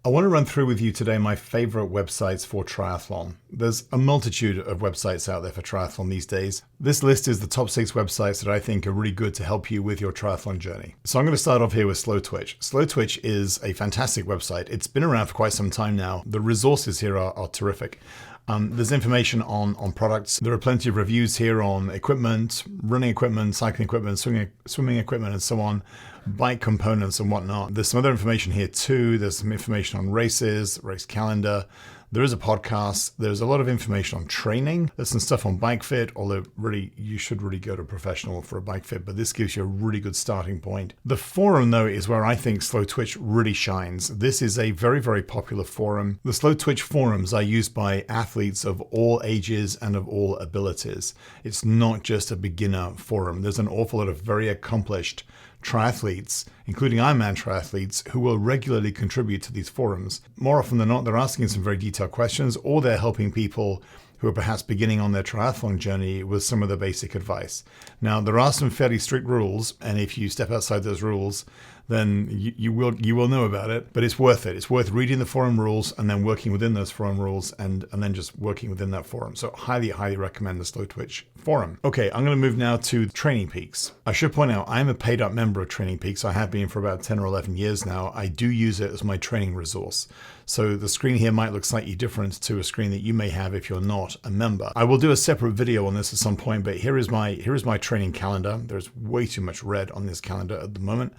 I want to run through with you today my favorite websites for triathlon. There's a multitude of websites out there for triathlon these days. This list is the top 6 websites that I think are really good to help you with your triathlon journey. So I'm going to start off here with SlowTwitch. SlowTwitch is a fantastic website. It's been around for quite some time now. The resources here are terrific. There's information on products. There are plenty of reviews here on equipment, running equipment, cycling equipment, swimming equipment, and so on, bike components and whatnot. There's some other information here too. There's some information on races, race calendar. There is a podcast. There's a lot of information on training. There's some stuff on bike fit, although really you should really go to a professional for a bike fit, but this gives you a really good starting point. The forum though is where I think SlowTwitch really shines. This is a very, very popular forum. The SlowTwitch forums are used by athletes of all ages and of all abilities. It's not just a beginner forum. There's an awful lot of very accomplished triathletes, including Ironman triathletes, who will regularly contribute to these forums. More often than not, they're asking some very detailed questions, or they're helping people who are perhaps beginning on their triathlon journey with some of the basic advice. Now, there are some fairly strict rules, and if you step outside those rules, then you will know about it, but it's worth it. It's worth reading the forum rules and then working within those forum rules and then just working within that forum. So highly, highly recommend the SlowTwitch forum. Okay, I'm going to move now to Training Peaks. I should point out, I'm a paid up member of Training Peaks. I have been for about 10 or 11 years now. I do use it as my training resource. So the screen here might look slightly different to a screen that you may have if you're not a member. I will do a separate video on this at some point, but here is my training calendar. There's way too much red on this calendar at the moment.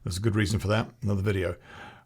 There's a good reason for that, another video.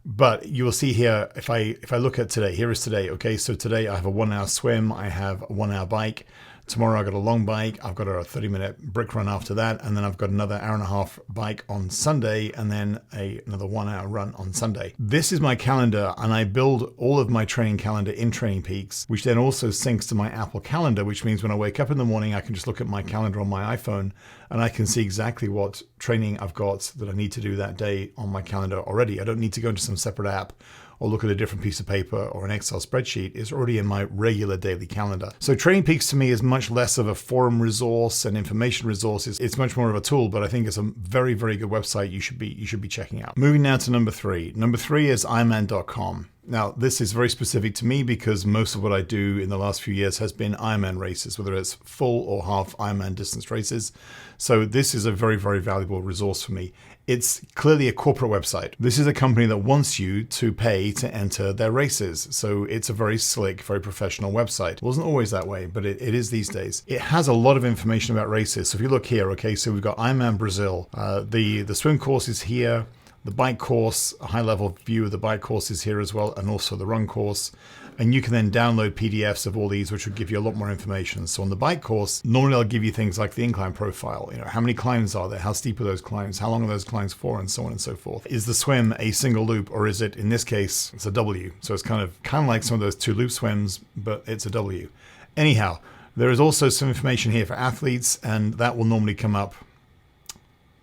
But you will see here, if I look at today, here is today. Okay, so today I have a 1 hour swim, I have a 1 hour bike. Tomorrow I've got a long bike, I've got a 30-minute brick run after that, and then I've got another hour and a half bike on Sunday, and then another 1 hour run on Sunday. This is my calendar, and I build all of my training calendar in Training Peaks, which then also syncs to my Apple Calendar, which means when I wake up in the morning, I can just look at my calendar on my iPhone, and I can see exactly what training I've got that I need to do that day on my calendar already. I don't need to go into some separate app or look at a different piece of paper or an Excel spreadsheet. It's already in my regular daily calendar. So Training Peaks to me is much less of a forum resource and information resource. It's much more of a tool, but I think it's a very, very good website you should be checking out. Moving now to number 3. Number 3 is Ironman.com. Now, this is very specific to me because most of what I do in the last few years has been Ironman races, whether it's full or half Ironman distance races. So this is a very, very valuable resource for me. It's clearly a corporate website. This is a company that wants you to pay to enter their races. So it's a very slick, very professional website. It wasn't always that way, but it is these days. It has a lot of information about races. So if you look here, okay, so we've got Ironman Brazil. The swim course is here. The bike course, a high-level view of the bike course is here as well, and also the run course. And you can then download PDFs of all these, which will give you a lot more information. So on the bike course, normally I'll give you things like the incline profile. You know, how many climbs are there? How steep are those climbs? How long are those climbs for? And so on and so forth. Is the swim a single loop, or is it, in this case, it's a W? So it's kind of like some of those 2-loop swims, but it's a W. Anyhow, there is also some information here for athletes, and that will normally come up.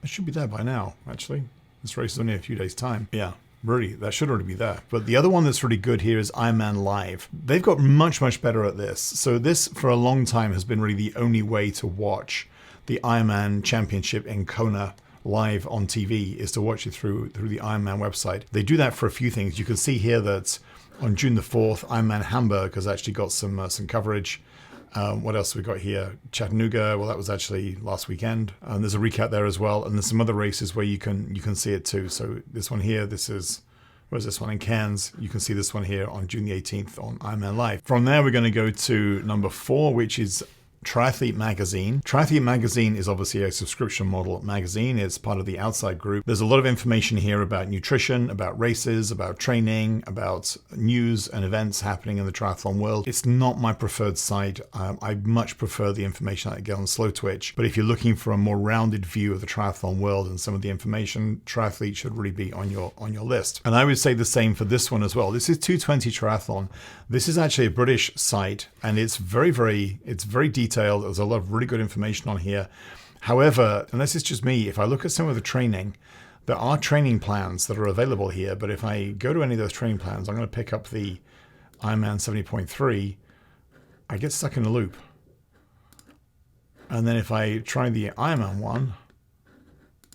It should be there by now, actually. This race is only a few days' time. Yeah, really, that should already be there. But the other one that's really good here is Ironman Live. They've got much, much better at this. So this, for a long time, has been really the only way to watch the Ironman Championship in Kona live on TV, is to watch it through the Ironman website. They do that for a few things. You can see here that on June the 4th, Ironman Hamburg has actually got some coverage. What else have we got here? Chattanooga, well, that was actually last weekend. There's a recap there as well. And there's some other races where you can see it too. So this one here, where's this one in Cairns? You can see this one here on June the 18th on Ironman Live. From there, we're going to go to number 4, which is Triathlete Magazine. Triathlete Magazine is obviously a subscription model magazine. It's part of the Outside Group. There's a lot of information here about nutrition, about races, about training, about news and events happening in the triathlon world. It's not my preferred site. I much prefer the information I get on SlowTwitch. But if you're looking for a more rounded view of the triathlon world and some of the information, Triathlete should really be on your list. And I would say the same for this one as well. This is 220 Triathlon. This is actually a British site, and it's very detailed. There's a lot of really good information on here. However, and this is just me, if I look at some of the training, there are training plans that are available here. But if I go to any of those training plans, I'm going to pick up the Ironman 70.3, I get stuck in a loop. And then if I try the Ironman one,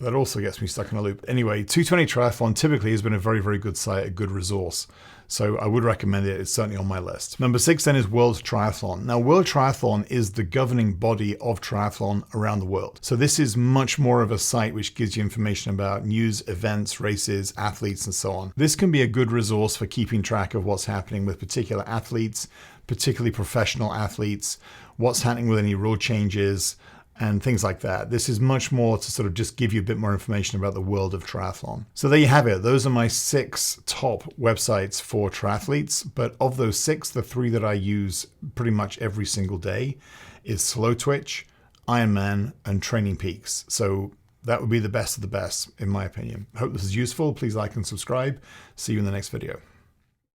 That also gets me stuck in a loop. Anyway, 220 Triathlon typically has been a very, very good site, a good resource. So I would recommend it. It's certainly on my list. Number 6 then is World Triathlon. Now, World Triathlon is the governing body of triathlon around the world. So this is much more of a site which gives you information about news, events, races, athletes, and so on. This can be a good resource for keeping track of what's happening with particular athletes, particularly professional athletes, what's happening with any rule changes, and things like that. This is much more to sort of just give you a bit more information about the world of triathlon. So there you have it. Those are my 6 top websites for triathletes. But of those 6, the 3 that I use pretty much every single day is Slow Twitch, Ironman, and Training Peaks. So that would be the best of the best, in my opinion. Hope this is useful. Please like and subscribe. See you in the next video.